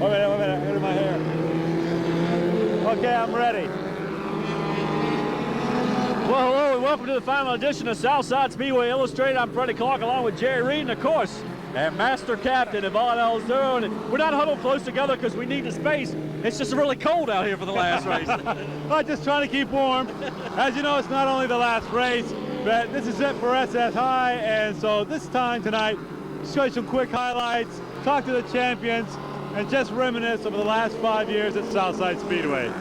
Wait a minute, look at my hair. Okay, I'm ready. Well, hello and welcome to the final edition of Southside Speedway Illustrated. I'm Freddie Clark along with Jerry Reed and, of course, and Master Captain Yvonne Elzero. And we're not huddled close together because we need the space. It's just really cold out here for the last race. I'm just trying to keep warm. As you know, it's not only the last race, but this is it for SS High. And so this time tonight, show you some quick highlights, talk to the champions, and just reminisce over the last 5 years at Southside Speedway.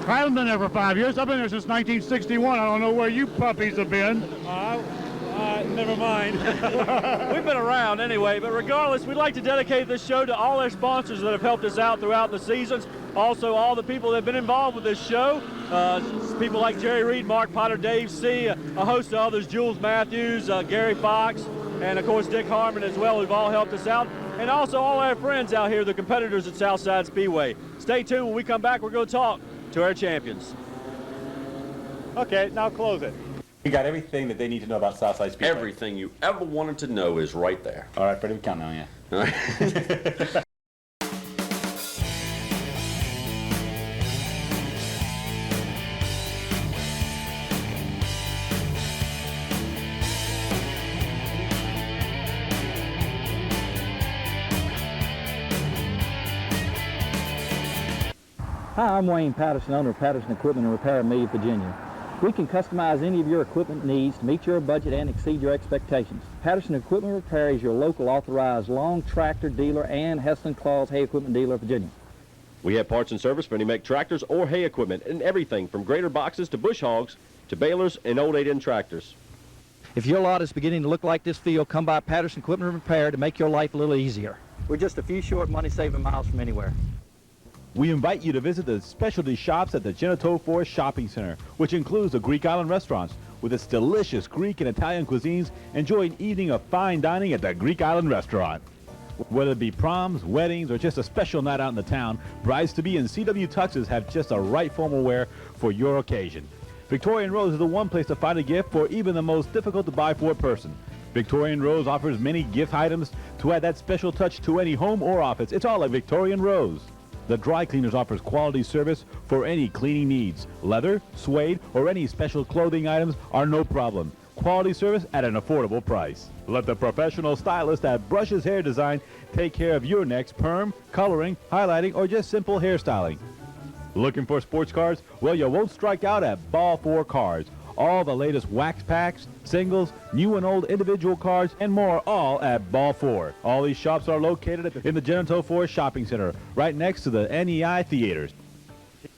I haven't been there for 5 years. I've been there since 1961. I don't know where you puppies have been. Never mind. We've been around anyway, but regardless, we'd like to dedicate this show to all our sponsors that have helped us out throughout the seasons. Also, all the people that have been involved with this show. People like Jerry Reed, Mark Potter, Dave C., a host of others, Jules Matthews, Gary Fox, and of course Dick Harmon as well, who've all helped us out. And also all our friends out here, the competitors at Southside Speedway. Stay tuned. When we come back, we're going to talk to our champions. Okay, now close it. We got everything that they need to know about Southside Speedway. Everything you ever wanted to know is right there. All right, Freddie, we count on you. All right. Hi, I'm Wayne Patterson, owner of Patterson Equipment and Repair in Meade, Virginia. We can customize any of your equipment needs to meet your budget and exceed your expectations. Patterson Equipment Repair is your local authorized long tractor dealer and Hesston Claus hay equipment dealer of Virginia. We have parts and service for any make tractors or hay equipment and everything from grader boxes to bush hogs to balers and old 8-in tractors. If your lot is beginning to look like this field, come by Patterson Equipment Repair to make your life a little easier. We're just a few short money-saving miles from anywhere. We invite you to visit the specialty shops at the Genito Forest Shopping Center, which includes the Greek Island restaurants. With its delicious Greek and Italian cuisines, enjoy an evening of fine dining at the Greek Island restaurant. Whether it be proms, weddings, or just a special night out in the town, brides-to-be and CW tuxes have just the right formal wear for your occasion. Victorian Rose is the one place to find a gift for even the most difficult-to-buy-for person. Victorian Rose offers many gift items to add that special touch to any home or office. It's all at Victorian Rose. The Dry Cleaners offers quality service for any cleaning needs. Leather, suede, or any special clothing items are no problem. Quality service at an affordable price. Let the professional stylist at Brushes Hair Design take care of your next perm, coloring, highlighting, or just simple hairstyling. Looking for sports cars? Well, you won't strike out at Ball 4 Cars. All the latest wax packs, singles, new and old individual cars, and more, all at Ball 4. All these shops are located in the Genito Forest Shopping Center, right next to the NEI Theaters.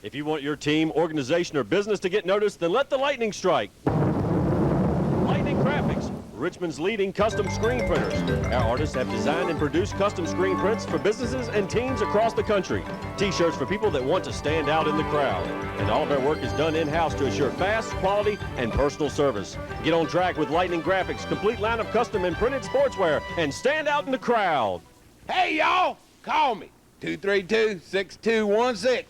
If you want your team, organization, or business to get noticed, then let the lightning strike. Lightning Graphics, Richmond's leading custom screen printers. Our artists have designed and produced custom screen prints for businesses and teams across the country. T-shirts for people that want to stand out in the crowd. And all of our work is done in-house to ensure fast, quality, and personal service. Get on track with Lightning Graphics' complete line of custom and printed sportswear and stand out in the crowd. Hey, y'all, call me, 232-6216.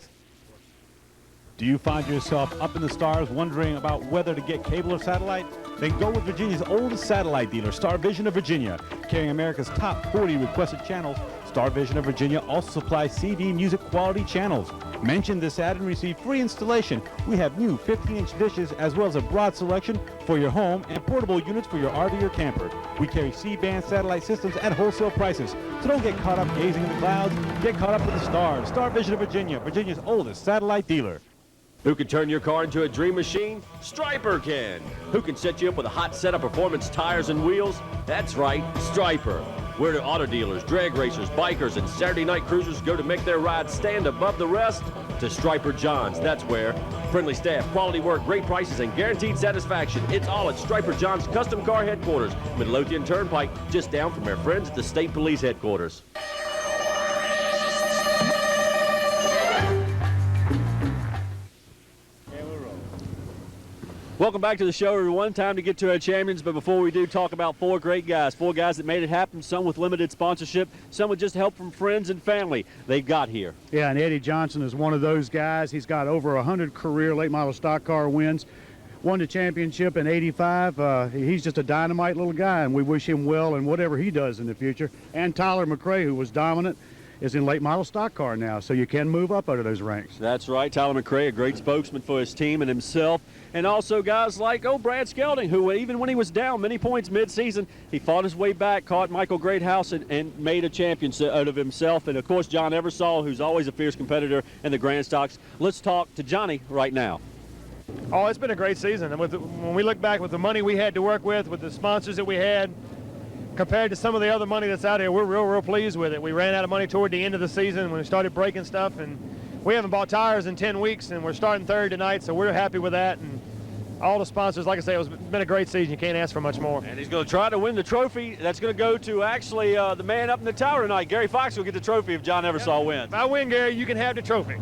Do you find yourself up in the stars wondering about whether to get cable or satellite? Then go with Virginia's oldest satellite dealer, Star Vision of Virginia. Carrying America's top 40 requested channels, Star Vision of Virginia also supplies CD music quality channels. Mention this ad and receive free installation. We have new 15-inch dishes as well as a broad selection for your home and portable units for your RV or camper. We carry C-band satellite systems at wholesale prices. So don't get caught up gazing in the clouds. Get caught up with the stars. Star Vision of Virginia, Virginia's oldest satellite dealer. Who can turn your car into a dream machine? Striper can. Who can set you up with a hot set of performance tires and wheels? That's right, Striper. Where do auto dealers, drag racers, bikers, and Saturday night cruisers go to make their rides stand above the rest? to Striper John's. That's where. Friendly staff, quality work, great prices, and guaranteed satisfaction. It's all at Striper John's Custom Car Headquarters, Midlothian Turnpike, just down from our friends at the State Police Headquarters. Welcome back to the show, everyone. Time to get to our champions, but before we do, talk about four great guys. Four guys that made it happen, some with limited sponsorship, some with just help from friends and family they got here. Yeah, and Eddie Johnson is one of those guys. He's got over 100 career late model stock car wins. Won the championship in '85. He's just a dynamite little guy, and we wish him well in whatever he does in the future. And Tyler McRae, who was dominant, is in late model stock car now, so you can move up out of those ranks. That's right. Tyler McRae, a great spokesman for his team and himself. And also guys like, Brad Skelding, who even when he was down many points mid-season, he fought his way back, caught Michael Greathouse, and made a champion out of himself. And, of course, John Eversole, who's always a fierce competitor in the Grand Stocks. Let's talk to Johnny right now. Oh, it's been a great season. And when we look back with the money we had to work with the sponsors that we had, compared to some of the other money that's out here, we're real pleased with it. We ran out of money toward the end of the season when we started breaking stuff, and we haven't bought tires in 10 weeks, and we're starting third tonight, so we're happy with that. And all the sponsors, like I say, it's been a great season. You can't ask for much more. And he's going to try to win the trophy. That's going to go to actually the man up in the tower tonight. Gary Fox will get the trophy if John Eversole wins. If I win, Gary, you can have the trophy.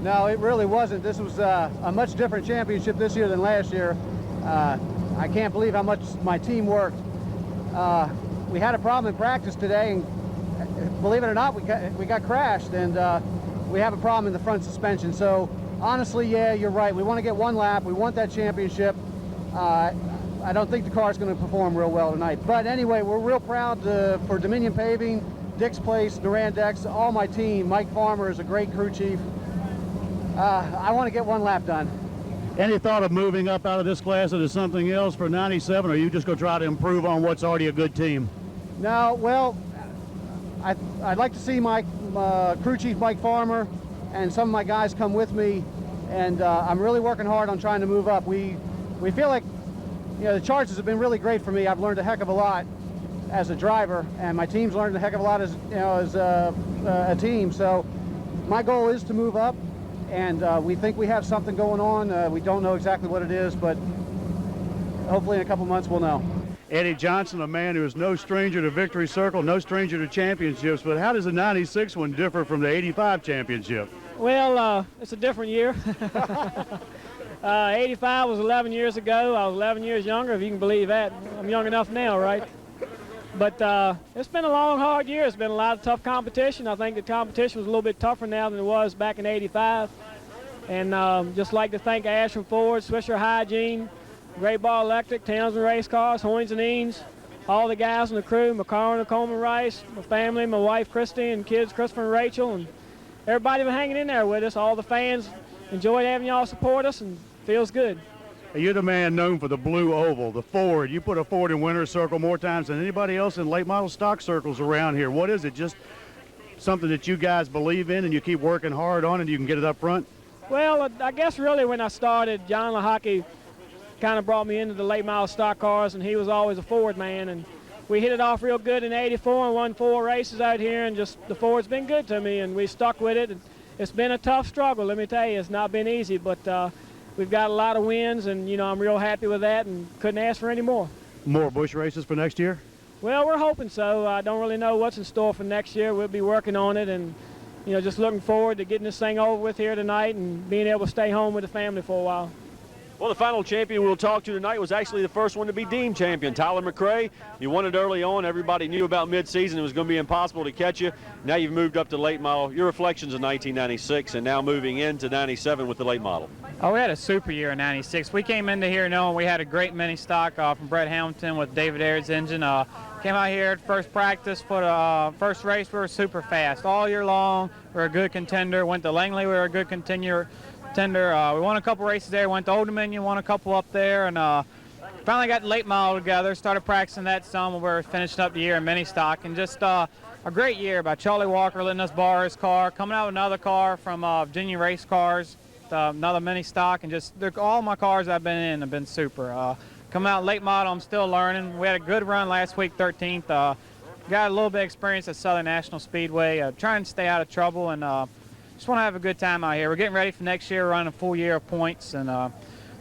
No, it really wasn't. This was a much different championship this year than last year. I can't believe how much my team worked. We had a problem in practice today, and believe it or not, we got crashed, and we have a problem in the front suspension. So honestly, yeah, you're right. We want to get one lap. We want that championship. I don't think the car's going to perform real well tonight. But anyway, we're real proud for Dominion Paving, Dick's Place, Durandex, all my team. Mike Farmer is a great crew chief. I want to get one lap done. Any thought of moving up out of this class into something else for '97, or are you just going to try to improve on what's already a good team? No, well, I'd like to see my crew chief Mike Farmer and some of my guys come with me, and I'm really working hard on trying to move up. We feel like, the charges have been really great for me. I've learned a heck of a lot as a driver, and my team's learned a heck of a lot as a team. So my goal is to move up. And we think we have something going on. We don't know exactly what it is, but hopefully in a couple months we'll know. Eddie Johnson, a man who is no stranger to Victory Circle, no stranger to championships, but how does the '96 one differ from the '85 championship? Well, it's a different year. '85 was 11 years ago. I was 11 years younger, if you can believe that. I'm young enough now, right? But it's been a long, hard year. It's been a lot of tough competition. I think the competition was a little bit tougher now than it was back in '85. And just like to thank Ashland Ford, Swisher Hygiene, Great Ball Electric, Townsend Race Cars, Hoynes and Eanes, all the guys on the crew, McCarron and Coleman Rice, my family, my wife Christy, and kids Christopher and Rachel, and everybody been hanging in there with us. All the fans enjoyed having y'all support us, and feels good. You're the man known for the blue oval, the Ford. You put a Ford in winner's circle more times than anybody else in late model stock circles around here. What is it? Just something that you guys believe in and you keep working hard on and you can get it up front? Well, I guess really when I started, John Lahocki kind of brought me into the late model stock cars, and he was always a Ford man. And we hit it off real good in '84 and won 4 races out here, and just the Ford's been good to me, and we stuck with it. It's been a tough struggle, let me tell you. It's not been easy, but we've got a lot of wins, and, I'm real happy with that and couldn't ask for any more. More Busch races for next year? Well, we're hoping so. I don't really know what's in store for next year. We'll be working on it, and, just looking forward to getting this thing over with here tonight and being able to stay home with the family for a while. Well, the final champion we'll talk to tonight was actually the first one to be deemed champion, Tyler McRae. You won it early on. Everybody knew about mid-season. It was going to be impossible to catch you. Now you've moved up to late model. Your reflections of 1996 and now moving into 97 with the late model. Oh, we had a super year in '96. We came into here knowing we had a great mini stock from Brett Hamilton with David Aird's engine. Came out here at first practice for the first race. We were super fast all year long. We were a good contender. Went to Langley. We were a good contender. We won a couple races there. Went to Old Dominion. Won a couple up there, and finally got late model together. Started practicing that some when we were finishing up the year in mini stock, and just a great year by Charlie Walker letting us borrow his car, coming out with another car from Virginia Race Cars. Another mini stock, and just all my cars I've been in have been super. Coming out late model, I'm still learning. We had a good run last week, 13th. Got a little bit of experience at Southern National Speedway, trying to stay out of trouble, and just want to have a good time out here. We're getting ready for next year, running a full year of points. And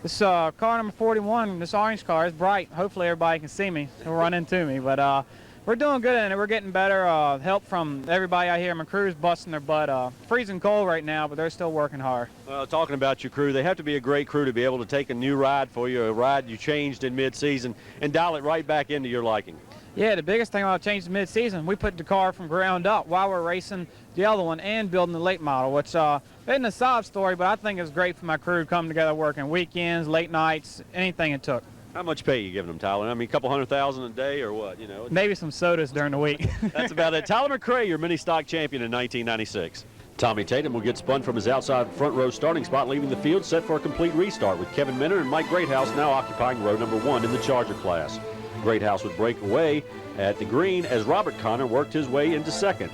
this car number 41, this orange car, is bright. Hopefully everybody can see me. They'll run into me. But we're doing good in it. We're getting better. Help from everybody out here. My crew's busting their butt. Freezing cold right now, but they're still working hard. Well, talking about your crew, they have to be a great crew to be able to take a new ride for you, a ride you changed in mid-season, and dial it right back into your liking. Yeah, the biggest thing about changing mid-season, we put the car from ground up while we're racing the other one and building the late model, which isn't a sob story, but I think it's great for my crew to come together working weekends, late nights, anything it took. How much pay are you giving them, Tyler? I mean, a couple $100,000 a day or what, you know? Maybe some sodas during the week. That's about it. Tyler McRae, your mini stock champion in 1996. Tommy Tatum will get spun from his outside front row starting spot, leaving the field set for a complete restart, with Kevin Minner and Mike Greathouse now occupying row number 1 in the Charger class. Greathouse would break away at the green as Robert Connor worked his way into second.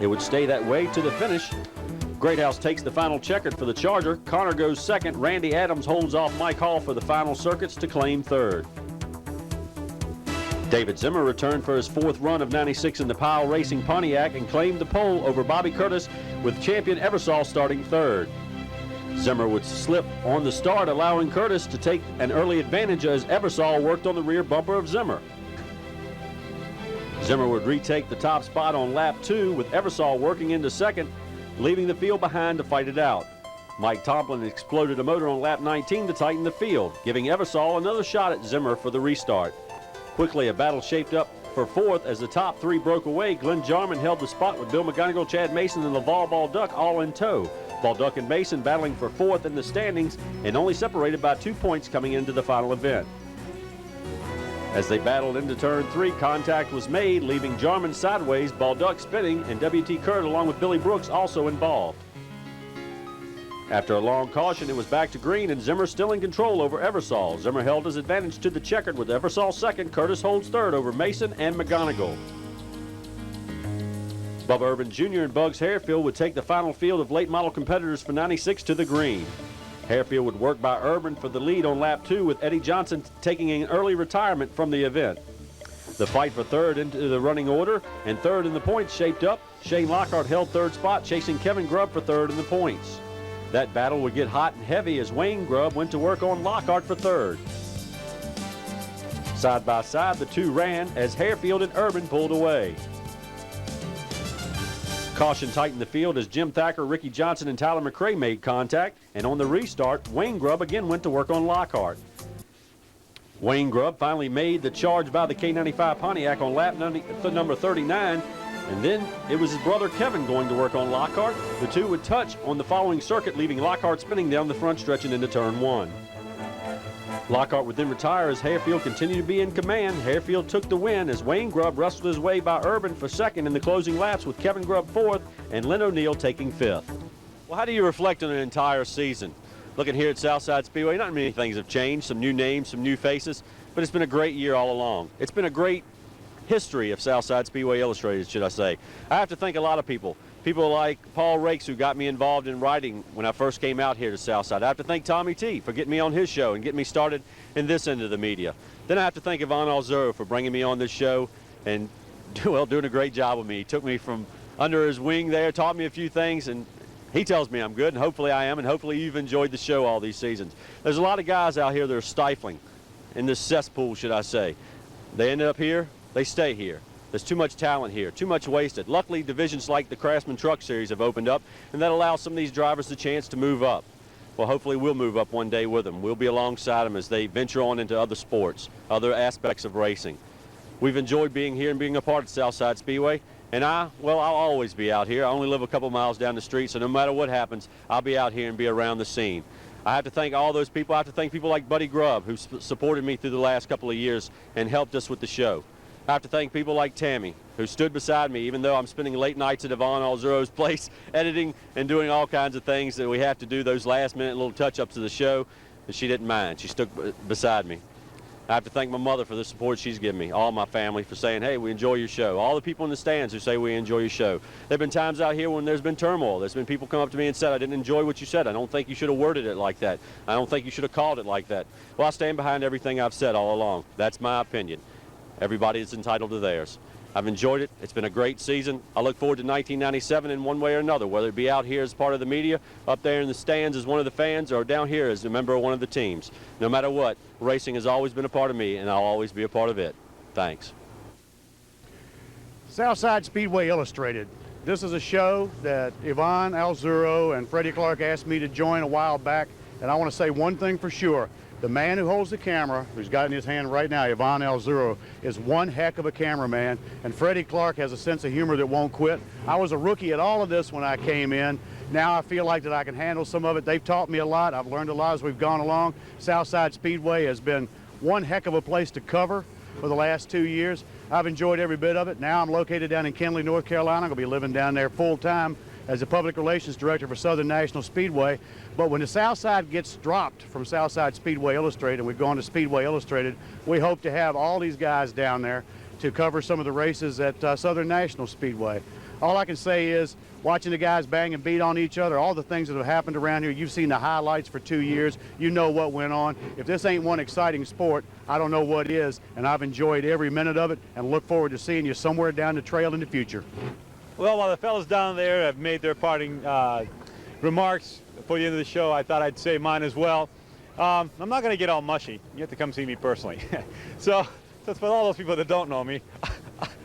It would stay that way to the finish. Greathouse takes the final checkered for the Charger. Connor goes second. Randy Adams holds off Mike Hall for the final circuits to claim third. David Zimmer returned for his 4th run of 96 in the Powell Racing Pontiac and claimed the pole over Bobby Curtis, with champion Eversole starting third. Zimmer would slip on the start, allowing Curtis to take an early advantage as Eversole worked on the rear bumper of Zimmer. Zimmer would retake the top spot on lap 2, with Eversole working into second, leaving the field behind to fight it out. Mike Tomlin exploded a motor on lap 19 to tighten the field, giving Eversole another shot at Zimmer for the restart. Quickly, a battle shaped up for 4th as the top 3 broke away. Glenn Jarman held the spot with Bill McGonigal, Chad Mason, and Laval Balduck all in tow. Balduck and Mason battling for 4th in the standings and only separated by 2 points coming into the final event. As they battled into turn 3, contact was made, leaving Jarman sideways, Balduck spinning, and W.T. Kurt along with Billy Brooks also involved. After a long caution, it was back to green, and Zimmer still in control over Eversole. Zimmer held his advantage to the checkered with Eversole second. Curtis holds third over Mason and McGonigal. Bubba Urban Jr. and Bugs Harefield would take the final field of late model competitors for 96 to the green. Harefield would work by Urban for the lead on lap 2, with Eddie Johnson taking an early retirement from the event. The fight for third into the running order and third in the points shaped up. Shane Lockhart held third spot, chasing Kevin Grubb for third in the points. That battle would get hot and heavy as Wayne Grubb went to work on Lockhart for third. Side by side, the two ran as Harefield and Urban pulled away. Caution tightened the field as Jim Thacker, Ricky Johnson, and Tyler McRae made contact, and on the restart, Wayne Grubb again went to work on Lockhart. Wayne Grubb finally made the charge by the K95 Pontiac on lap number 39, and then it was his brother Kevin going to work on Lockhart. The two would touch on the following circuit, leaving Lockhart spinning down the front stretch and into turn 1. Lockhart would then retire as Harefield continued to be in command. Harefield took the win as Wayne Grubb wrestled his way by Urban for second in the closing laps, with Kevin Grubb fourth and Len O'Neill taking fifth. Well, how do you reflect on an entire season? Looking here at Southside Speedway, not many things have changed. Some new names, some new faces, but it's been a great year all along. It's been a great history of Southside Speedway Illustrated, should I say. I have to thank a lot of people. People like Paul Rakes, who got me involved in writing when I first came out here to Southside. I have to thank Tommy T for getting me on his show and getting me started in this end of the media. Then I have to thank Yvonne Alzuro for bringing me on this show and, well, doing a great job with me. He took me from under his wing there, taught me a few things, and he tells me I'm good, and hopefully I am, and hopefully you've enjoyed the show all these seasons. There's a lot of guys out here that are stifling in this cesspool, should I say. They end up here, they stay here. There's too much talent here, too much wasted. Luckily, divisions like the Craftsman Truck Series have opened up, and that allows some of these drivers the chance to move up. Well, hopefully we'll move up one day with them. We'll be alongside them as they venture on into other sports, other aspects of racing. We've enjoyed being here and being a part of Southside Speedway, and I'll always be out here. I only live a couple miles down the street, so no matter what happens, I'll be out here and be around the scene. I have to thank all those people. I have to thank people like Buddy Grubb, who supported me through the last couple of years and helped us with the show. I have to thank people like Tammy, who stood beside me, even though I'm spending late nights at Yvonne Alzuro's place, editing and doing all kinds of things that we have to do, those last-minute little touch-ups to the show, and she didn't mind. She stood beside me. I have to thank my mother for the support she's given me, all my family for saying, hey, we enjoy your show, all the people in the stands who say we enjoy your show. There have been times out here when there's been turmoil. There's been people come up to me and said, I didn't enjoy what you said. I don't think you should have worded it like that. I don't think you should have called it like that. Well, I stand behind everything I've said all along. That's my opinion. Everybody is entitled to theirs. I've enjoyed it. It's been a great season. I look forward to 1997 in one way or another, whether it be out here as part of the media, up there in the stands as one of the fans, or down here as a member of one of the teams. No matter what, racing has always been a part of me, and I'll always be a part of it. Thanks. Southside Speedway Illustrated. This is a show that Yvonne Alzuro and Freddie Clark asked me to join a while back, and I want to say one thing for sure. The man who holds the camera, who's got in his hand right now, Yvonne Alzuro, is one heck of a cameraman, and Freddie Clark has a sense of humor that won't quit. I was a rookie at all of this when I came in. Now I feel like that I can handle some of it. They've taught me a lot. I've learned a lot as we've gone along. Southside Speedway has been one heck of a place to cover for the last 2 years. I've enjoyed every bit of it. Now I'm located down in Kenly, North Carolina. I'm going to be living down there full time as the Public Relations Director for Southern National Speedway. But when the Southside gets dropped from Southside Speedway Illustrated, and we've gone to Speedway Illustrated, we hope to have all these guys down there to cover some of the races at Southern National Speedway. All I can say is, watching the guys bang and beat on each other, all the things that have happened around here, you've seen the highlights for 2 years, you know what went on. If this ain't one exciting sport, I don't know what is, and I've enjoyed every minute of it and look forward to seeing you somewhere down the trail in the future. Well, while the fellas down there have made their parting remarks for the end of the show, I thought I'd say mine as well. I'm not going to get all mushy. You have to come see me personally. So for all those people that don't know me,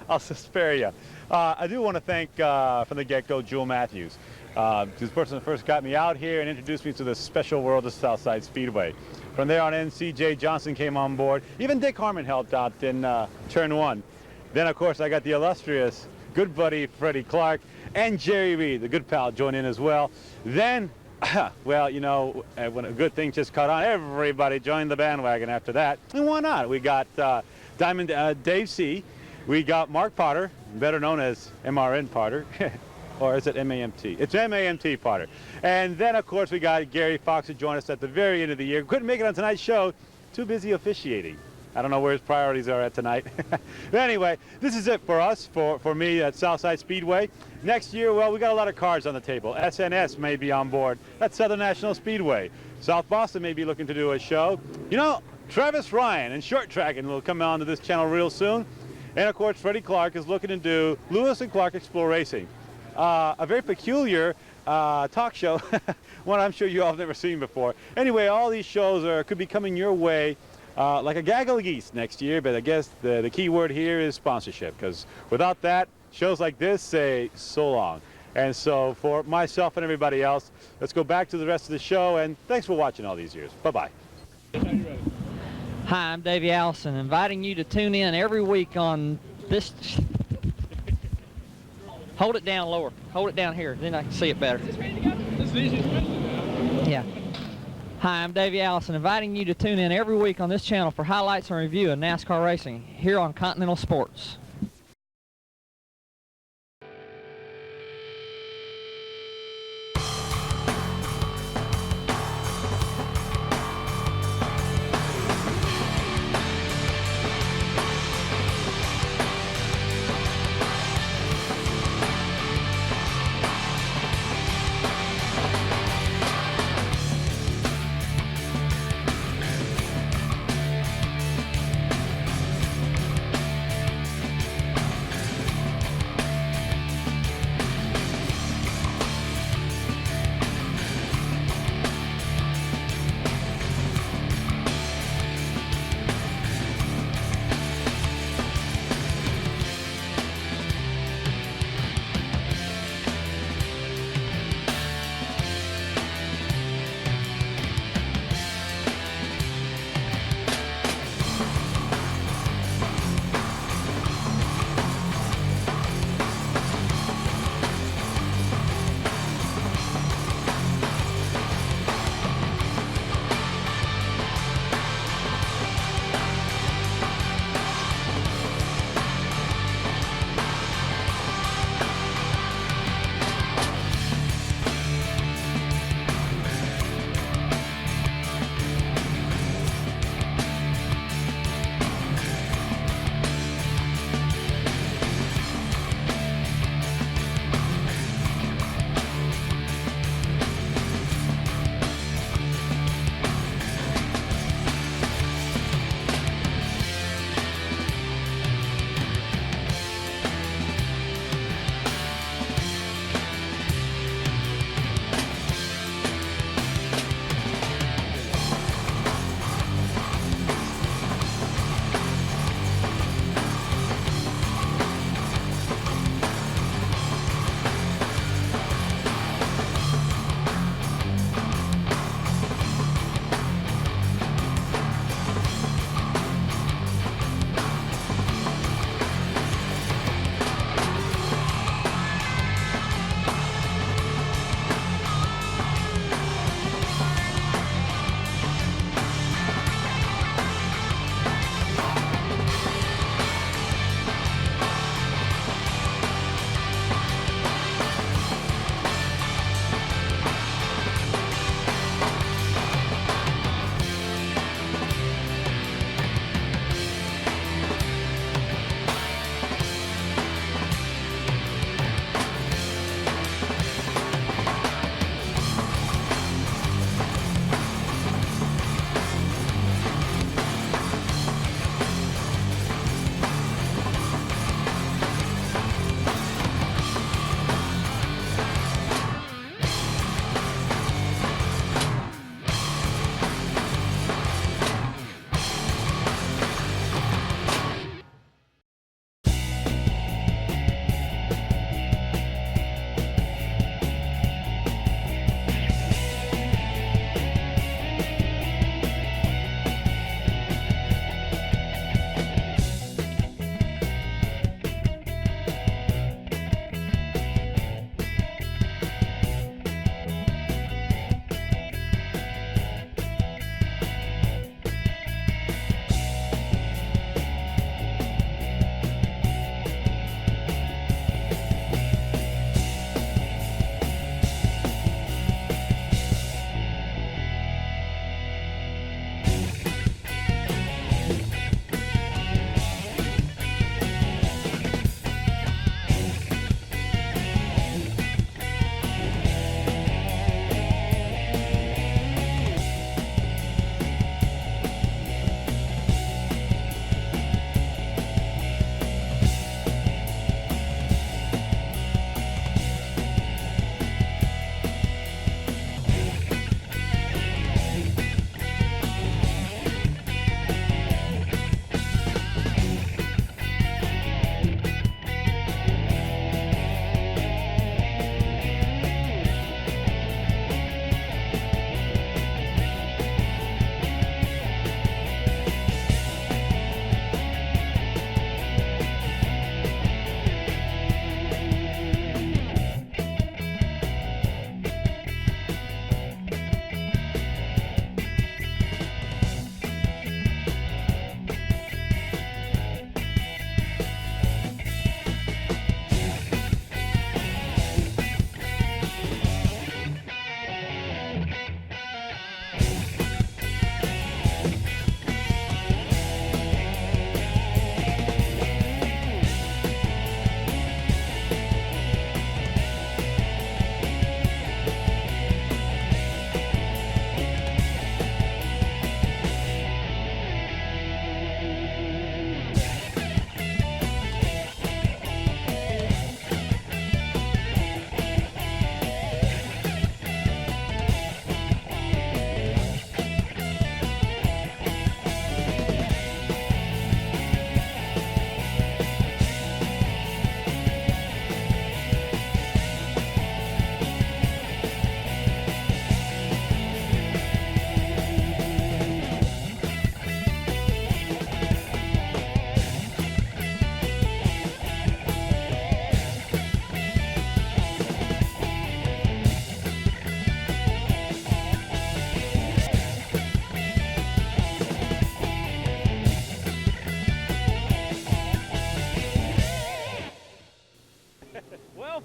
I'll spare you. I do want to thank, from the get-go, Jewel Matthews. Who's the person that first got me out here and introduced me to the special world of Southside Speedway. From there on in, C.J. Johnson came on board. Even Dick Harmon helped out in turn one. Then, of course, I got the illustrious good buddy Freddie Clark and Jerry Reed, the good pal, join in as well. Then, well, you know, when a good thing just caught on, everybody joined the bandwagon after that. And why not? We got Diamond Dave C. We got Mark Potter, better known as MRN Potter. Or is it M-A-M-T? It's M-A-M-T Potter. And then, of course, we got Gary Fox who joined us at the very end of the year. Couldn't make it on tonight's show. Too busy officiating. I don't know where his priorities are at tonight. But anyway, this is it for us, for me at Southside Speedway. Next year, well, we got a lot of cards on the table. SNS may be on board. That's Southern National Speedway. South Boston may be looking to do a show. You know, Travis Ryan and short tracking will come on to this channel real soon. And of course, Freddie Clark is looking to do Lewis and Clark Explore Racing. A very peculiar talk show, one I'm sure you all have never seen before. Anyway, all these shows could be coming your way like a gaggle of geese next year, but I guess the key word here is sponsorship, because without that, shows like this say so long. And so for myself and everybody else, let's go back to the rest of the show, and thanks for watching all these years. Bye-bye. Hi, I'm Davey Allison, inviting you to tune in every week on this. Hold it down lower. Hold it down here, then I can see it better. Is this ready to go? This is the easiest question. Yeah. Hi, I'm Davey Allison, inviting you to tune in every week on this channel for highlights and review of NASCAR racing here on Continental Sports.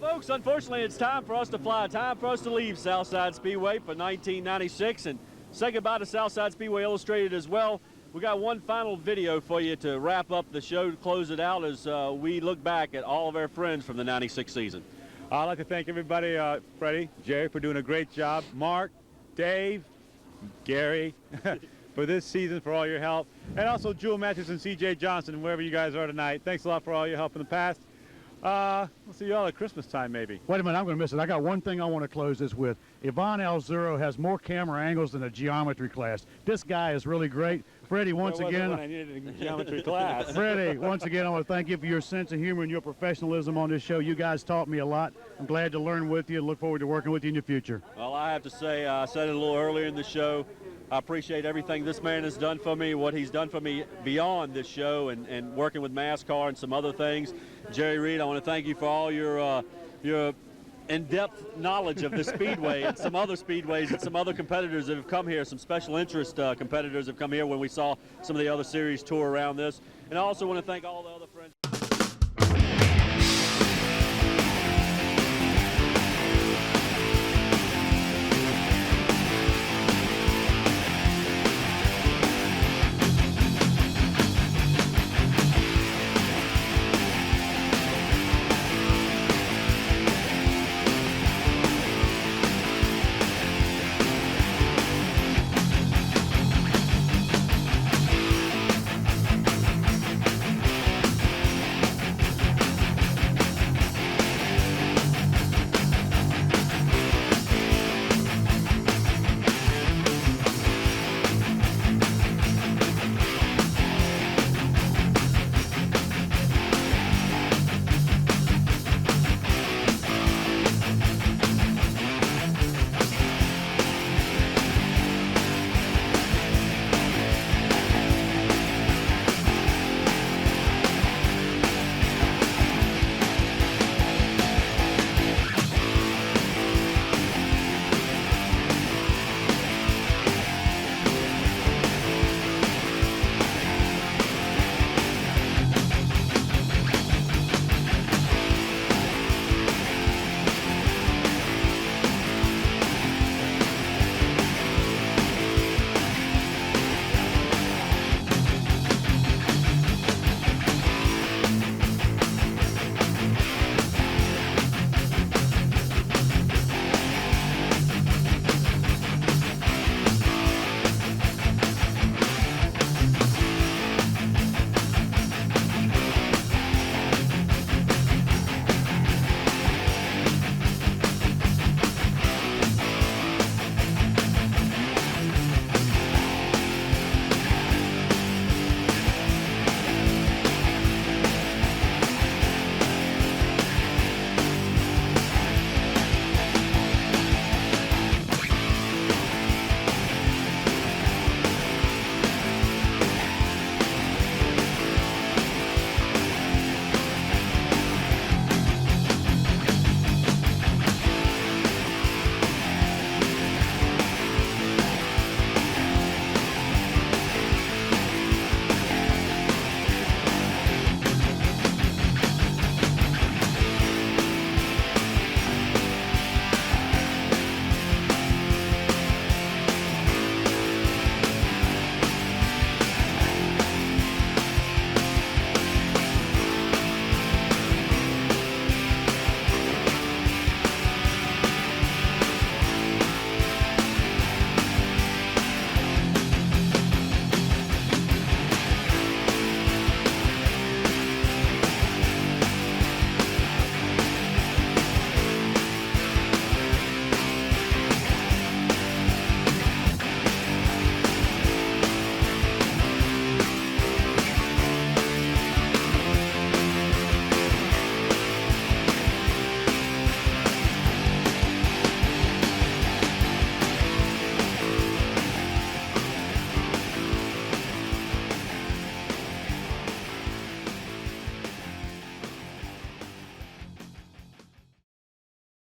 Well, folks, unfortunately, it's time for us to fly. Time for us to leave Southside Speedway for 1996 and say goodbye to Southside Speedway Illustrated as well. We got one final video for you to wrap up the show, to close it out as we look back at all of our friends from the 96 season. I'd like to thank everybody, Freddie, Jerry, for doing a great job. Mark, Dave, Gary, for this season, for all your help. And also Jewel Matthews and C.J. Johnson, wherever you guys are tonight. Thanks a lot for all your help in the past. We'll see you all at Christmas time, maybe. Wait a minute, I'm going to miss it. I got one thing I want to close this with. Yvonne Alzuro has more camera angles than a geometry class. This guy is really great. Freddie, once again, when I needed a geometry class. Freddie, once again, I want to thank you for your sense of humor and your professionalism on this show. You guys taught me a lot. I'm glad to learn with you and look forward to working with you in the future. Well, I have to say, I said it a little earlier in the show, I appreciate everything this man has done for me, what he's done for me beyond this show and working with NASCAR and some other things. Jerry Reed, I want to thank you for all your in-depth knowledge of the Speedway and some other Speedways and some other competitors that have come here, some special interest competitors have come here when we saw some of the other series tour around this. And I also want to thank all the other